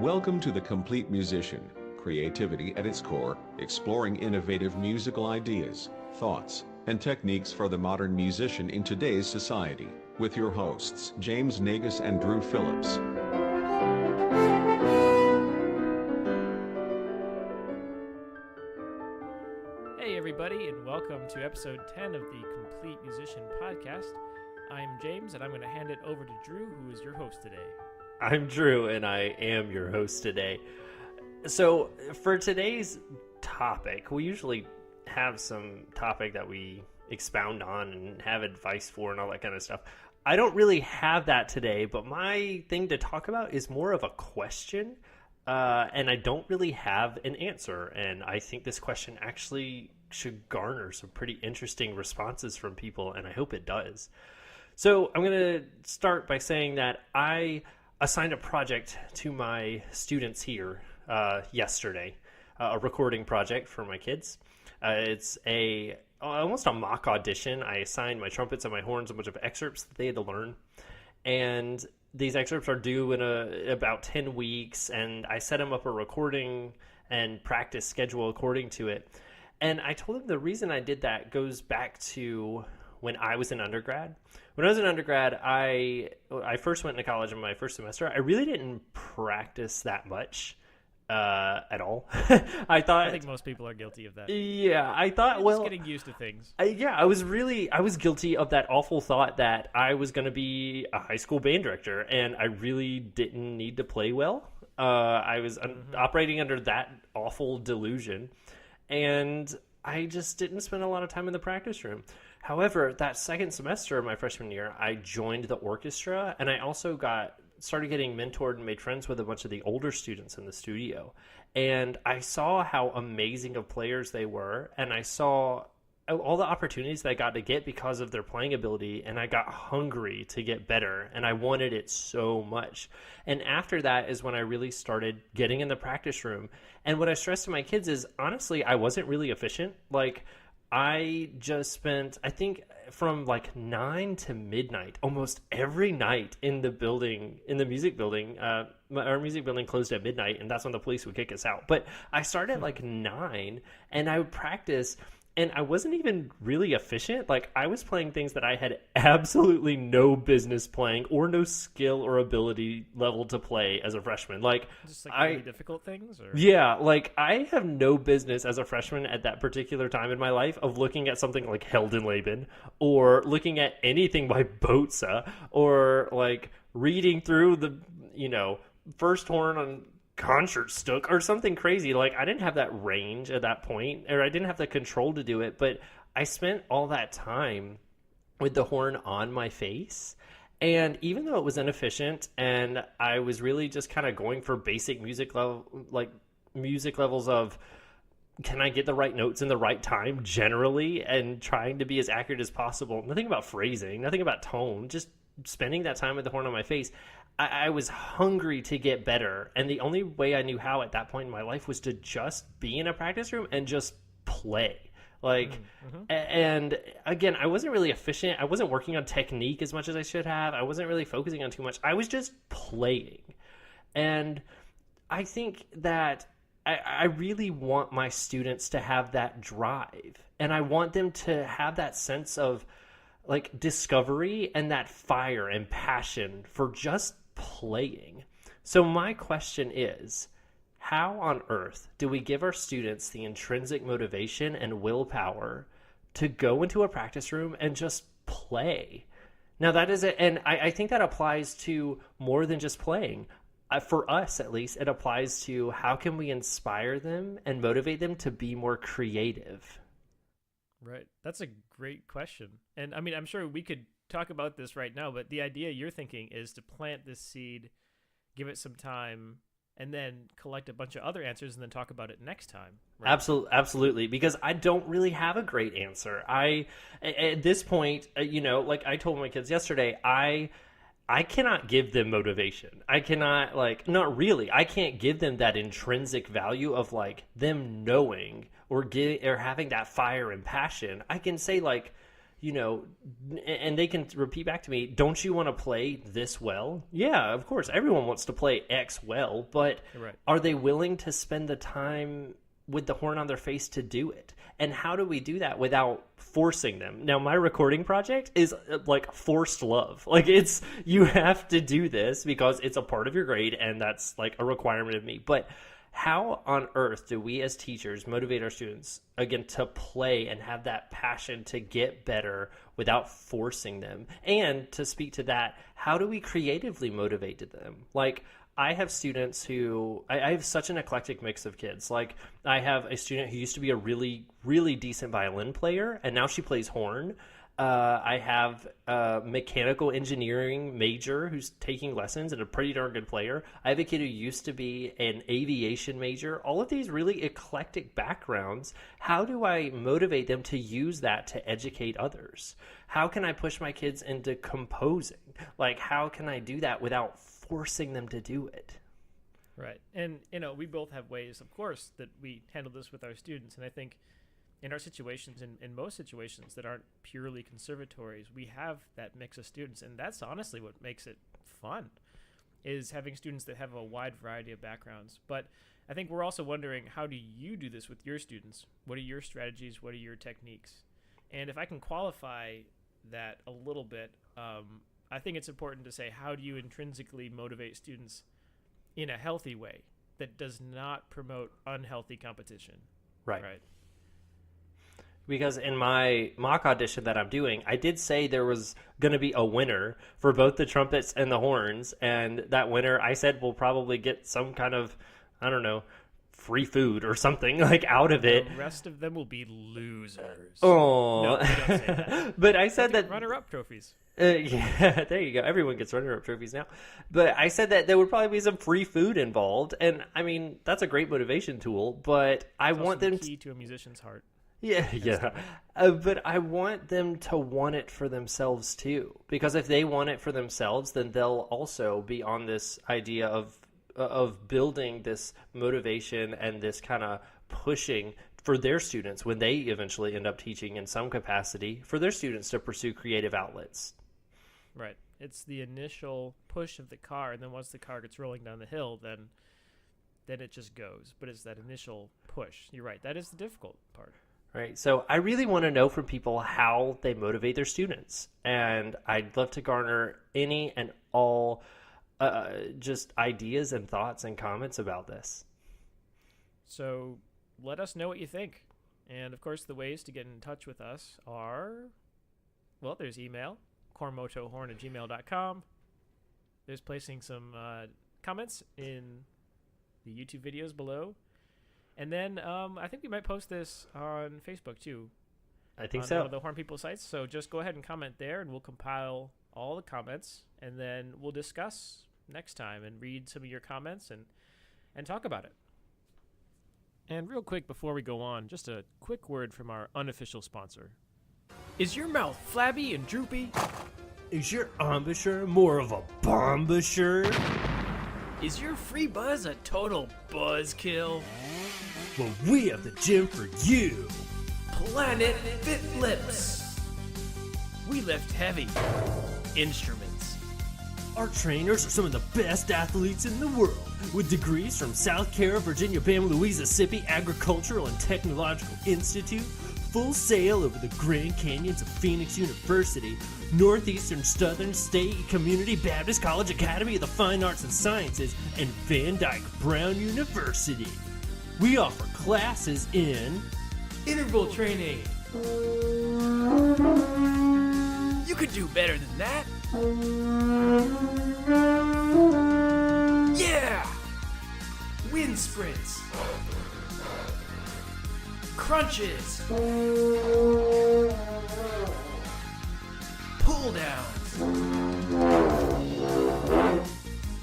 Welcome to The Complete Musician, creativity at its core, exploring innovative musical ideas, thoughts, and techniques for the modern musician in today's society, with your hosts James Nagus and Drew Phillips. Hey everybody, and welcome to episode 10 of the Complete Musician podcast. I'm James, and I'm going to hand it over to Drew, who is your host today. I'm Drew, and I am your host today. So, for today's topic, we usually have some topic that we expound on and have advice for and all that kind of stuff. I don't really have that today, but my thing to talk about is more of a question, and I don't really have an answer. And I think this question actually should garner some pretty interesting responses from people, and I hope it does. So, I'm going to start by saying that I assigned a project to my students here yesterday, a recording project for my kids. It's almost a mock audition. I assigned my trumpets and my horns a bunch of excerpts that they had to learn, and these excerpts are due in about 10 weeks, and I set them up a recording and practice schedule according to it. And I told them the reason I did that goes back to when I was in undergrad. When I was in undergrad, I first went into college in my first semester. I really didn't practice that much at all. I think most people are guilty of that. Yeah, I thought, just getting used to things. I was guilty of that awful thought that I was going to be a high school band director, and I really didn't need to play well. I was operating under that awful delusion, and I just didn't spend a lot of time in the practice room. However, that second semester of my freshman year, I joined the orchestra, and I also started getting mentored and made friends with a bunch of the older students in the studio. And I saw how amazing of players they were, and I saw all the opportunities that I got to get because of their playing ability, and I got hungry to get better, and I wanted it so much. And after that is when I really started getting in the practice room. And what I stressed to my kids is, honestly, I wasn't really efficient. Like, I just spent, I think, from like 9 to midnight, almost every night in the building, in the music building. Our music building closed at midnight, and that's when the police would kick us out. But I started at like 9, and I would practice, and I wasn't even really efficient. Like, I was playing things that I had absolutely no business playing or no skill or ability level to play as a freshman. Like, just like really difficult things? Or? Yeah, like, I have no business as a freshman at that particular time in my life of looking at something like Heldenleben or looking at anything by Botza or, like, reading through the, first horn on Concertstück or something crazy. Like, I didn't have that range at that point, or I didn't have the control to do it, but I spent all that time with the horn on my face. And even though it was inefficient and I was really just kind of going for basic music levels of, can I get the right notes in the right time generally, and trying to be as accurate as possible, nothing about phrasing, nothing about tone, just spending that time with the horn on my face, I was hungry to get better. And the only way I knew how at that point in my life was to just be in a practice room and just play. Like, and again, I wasn't really efficient. I wasn't working on technique as much as I should have. I wasn't really focusing on too much. I was just playing. And I think that I really want my students to have that drive. And I want them to have that sense of, like, discovery and that fire and passion for just playing. So my question is, how on earth do we give our students the intrinsic motivation and willpower to go into a practice room and just play? Now, that is it. And I think that applies to more than just playing. For us, at least, it applies to how can we inspire them and motivate them to be more creative? Right. That's a great question. And I mean, I'm sure we could talk about this right now, but the idea you're thinking is to plant this seed, give it some time, and then collect a bunch of other answers and then talk about it next time. Right? Absolutely. Because I don't really have a great answer. At this point, like I told my kids yesterday, I cannot give them motivation. I cannot, not really. I can't give them that intrinsic value of, them knowing or having that fire and passion. I can say, you know, and they can repeat back to me, don't you want to play this well? Yeah, of course. Everyone wants to play X well, but Right. are they willing to spend the time with the horn on their face to do it? And how do we do that without forcing them? Now, my recording project is like forced love. Like, it's, you have to do this because it's a part of your grade and that's like a requirement of me. But how on earth do we as teachers motivate our students, again, to play and have that passion to get better without forcing them? And to speak to that, how do we creatively motivate them? Like, I have students who, I have such an eclectic mix of kids. Like, I have a student who used to be a really, really decent violin player, and now she plays horn. I have a mechanical engineering major who's taking lessons and a pretty darn good player. I have a kid who used to be an aviation major. All of these really eclectic backgrounds. How do I motivate them to use that to educate others? How can I push my kids into composing? Like, how can I do that without forcing them to do it? Right. And, you know, we both have ways, of course, that we handle this with our students. And I think in our situations, in most situations that aren't purely conservatories, we have that mix of students. And that's honestly what makes it fun, is having students that have a wide variety of backgrounds. But I think we're also wondering, how do you do this with your students? What are your strategies? What are your techniques? And if I can qualify that a little bit, I think it's important to say, how do you intrinsically motivate students in a healthy way that does not promote unhealthy competition? Right. Right. Because in my mock audition that I'm doing, I did say there was going to be a winner for both the trumpets and the horns. And that winner, I said, will probably get some kind of, I don't know, free food or something like out of it. The rest of them will be losers. Oh, No, we don't say that. But I said that runner-up trophies. Yeah, there you go. Everyone gets runner-up trophies now. But I said that there would probably be some free food involved, and I mean that's a great motivation tool. But I want them key to a musician's heart. Yeah. But I want them to want it for themselves too, because if they want it for themselves, then they'll also be on this idea of building this motivation and this kind of pushing for their students when they eventually end up teaching in some capacity, for their students to pursue creative outlets. Right. It's the initial push of the car, and then once the car gets rolling down the hill, then it just goes. But it's that initial push. You're right. That is the difficult part. Right. So I really want to know from people how they motivate their students. And I'd love to garner any and all just ideas and thoughts and comments about this. So let us know what you think. And, of course, the ways to get in touch with us are, well, there's email, cormotohorn@gmail.com. There's placing some comments in the YouTube videos below. And then I think we might post this on Facebook, too. I think on so. one of the Horn People sites. So just go ahead and comment there, and we'll compile all the comments, and then we'll discuss next time and read some of your comments and talk about it. And real quick before we go on, just a quick word from our unofficial sponsor. Is your mouth flabby and droopy? Is your embouchure more of a bombouchure? Is your free buzz a total buzzkill? Well, we have the gym for you. Planet Fit Lips. We lift heavy instruments. Our trainers are some of the best athletes in the world, with degrees from South Carolina, Virginia, Bama, Mississippi Agricultural and Technological Institute, full sail over the Grand Canyons of Phoenix University, Northeastern Southern State Community Baptist College Academy of the Fine Arts and Sciences, and Van Dyke Brown University. We offer classes in interval training. You could do better than that. Yeah! Wind sprints. Crunches. Pull downs.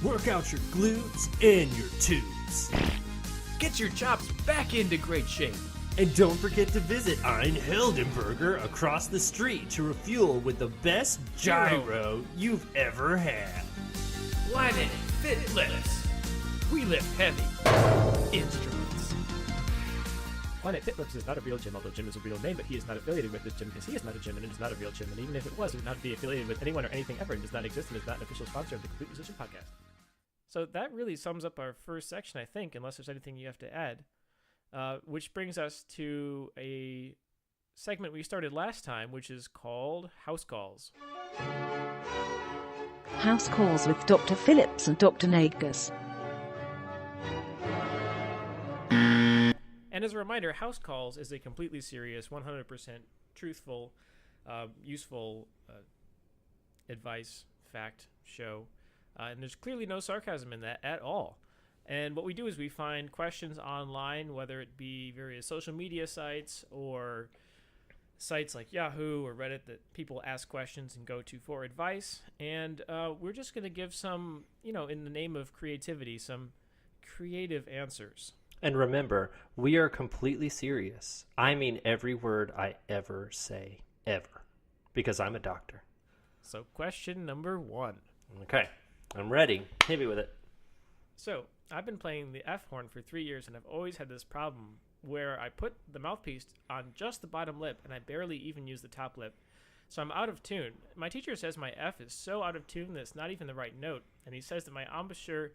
work out your glutes and your tubes. Get your chops back into great shape. And don't forget to visit Ein Heldenberger across the street to refuel with the best gyro you've ever had. Planet Fit Lips. We lift heavy instruments. Planet Fitlips is not a real gym, although Jim is a real name, but he is not affiliated with this gym because he is not a gym and it is not a real gym. And even if it was, it would not be affiliated with anyone or anything ever and does not exist and is not an official sponsor of the Complete Musician Podcast. So that really sums up our first section, I think, unless there's anything you have to add. Which brings us to a segment we started last time, which is called House Calls. House Calls with Dr. Phillips and Dr. Nagus. And as a reminder, House Calls is a completely serious, 100% truthful, useful advice, fact show. And there's clearly no sarcasm in that at all. And what we do is we find questions online, whether it be various social media sites or sites like Yahoo or Reddit that people ask questions and go to for advice. And we're just going to give some, in the name of creativity, some creative answers. And remember, we are completely serious. I mean every word I ever say, ever. Because I'm a doctor. So question number 1. Okay, I'm ready. Hit me with it. So, I've been playing the F horn for 3 years, and I've always had this problem where I put the mouthpiece on just the bottom lip, and I barely even use the top lip. So I'm out of tune. My teacher says my F is so out of tune that it's not even the right note, and he says that my embouchure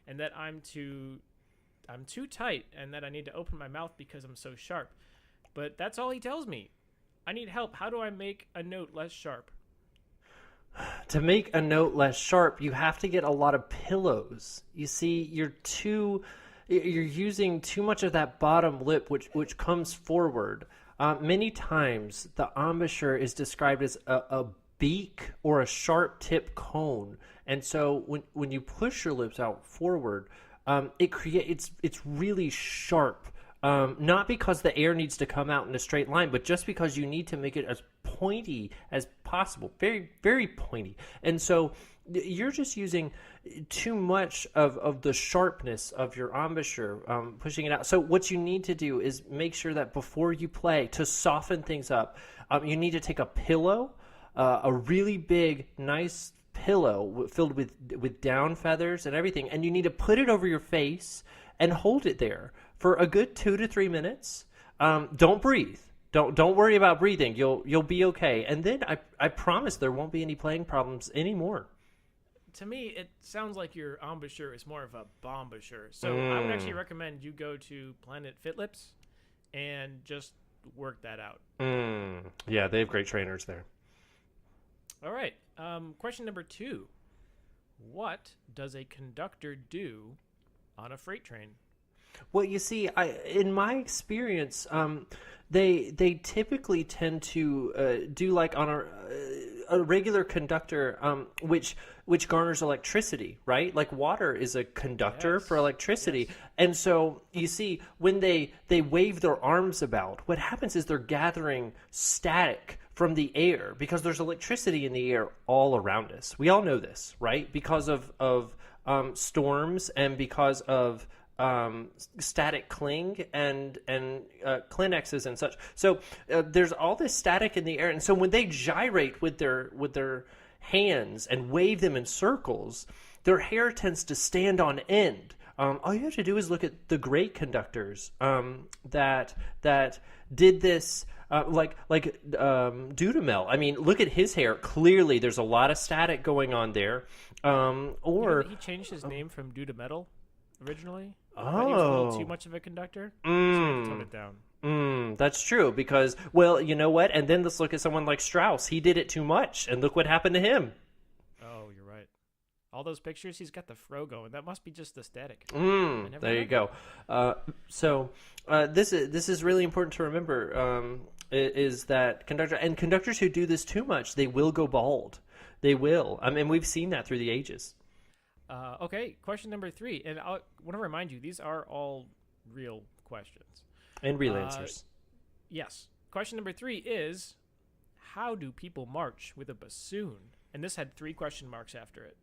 and that I'm too tight and that I need to open my mouth because I'm so sharp. But that's all he tells me. I need help. How do I make a note less sharp? To make a note less sharp, you have to get a lot of pillows. You see, you're using too much of that bottom lip, which comes forward. Many times, the embouchure is described as a beak or a sharp tip cone, and so when you push your lips out forward, it's really sharp. Not because the air needs to come out in a straight line, but just because you need to make it as pointy as possible. Very, very pointy. And so you're just using too much of the sharpness of your embouchure, pushing it out. So what you need to do is make sure that before you play, to soften things up, you need to take a pillow, a really big, nice pillow filled with down feathers and everything, and you need to put it over your face and hold it there for a good 2 to 3 minutes. Don't breathe. Don't worry about breathing. You'll be okay. And then I promise there won't be any playing problems anymore. To me, it sounds like your embouchure is more of a bombouchure. So I would actually recommend you go to Planet Fitlips and just work that out. Yeah, they have great trainers there. All right. Question number 2. What does a conductor do on a freight train? Well, you see, in my experience, they typically tend to do like on a regular conductor, which garners electricity, right? Like water is a conductor for electricity. Yes. And so you see, when they wave their arms about, what happens is they're gathering static from the air because there's electricity in the air all around us. We all know this, right? Because of storms and because of static cling and Kleenexes and such. So there's all this static in the air, and so when they gyrate with their hands and wave them in circles, their hair tends to stand on end. All you have to do is look at the great conductors that did this. Like Dudamel. I mean, look at his hair. Clearly, there's a lot of static going on there. He changed his name from Dudametal originally. He was a little too much of a conductor. So he had to tone it down. That's true because, well, you know what? And then let's look at someone like Strauss. He did it too much, and look what happened to him. Oh, you're right. All those pictures, he's got the fro going. That must be just the static. There you go. So this is really important to remember. Is that conductors who do this too much, they will go bald. They will. I mean, we've seen that through the ages. Okay, question number 3, and I want to remind you, these are all real questions. And real answers. Yes. Question number 3 is, how do people march with a bassoon? And this had 3 question marks after it.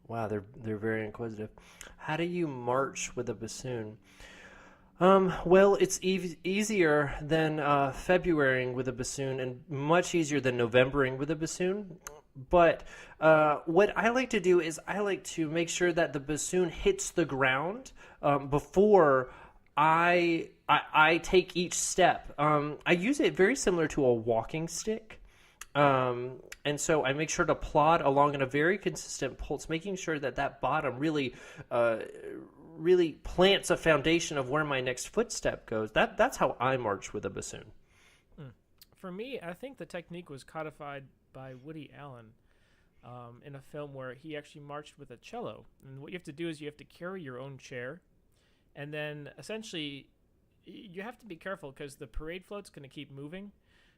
Wow, they're very inquisitive. How do you march with a bassoon? Well, it's easier than Februarying with a bassoon and much easier than Novembering with a bassoon. But what I like to do is I like to make sure that the bassoon hits the ground before I take each step. I use it very similar to a walking stick. And so I make sure to plod along in a very consistent pulse, making sure that bottom really plants a foundation of where my next footstep goes. That's how I march with a bassoon. For me, I think the technique was codified by Woody Allen in a film where he actually marched with a cello. And what you have to do is you have to carry your own chair. And then essentially you have to be careful because the parade float's going to keep moving.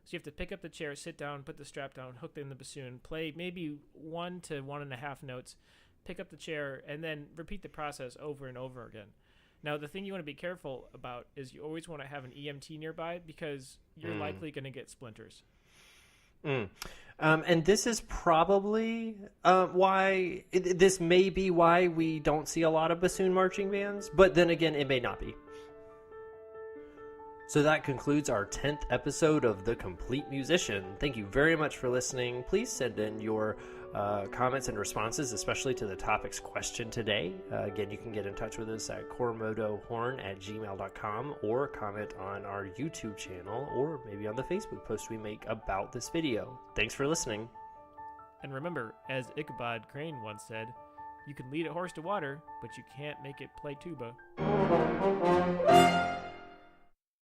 So you have to pick up the chair, sit down, put the strap down, hook in the bassoon, play maybe 1 to 1.5 notes, pick up the chair, and then repeat the process over and over again. Now, the thing you want to be careful about is you always want to have an EMT nearby because you're likely going to get splinters. And this is probably why, this may be why we don't see a lot of bassoon marching bands, but then again, it may not be. So that concludes our 10th episode of The Complete Musician. Thank you very much for listening. Please send in your comments and responses, especially to the topic's question today. Again, you can get in touch with us at cormotohorn@gmail.com or comment on our YouTube channel or maybe on the Facebook post we make about this video. Thanks for listening. And remember, as Ichabod Crane once said, you can lead a horse to water, but you can't make it play tuba.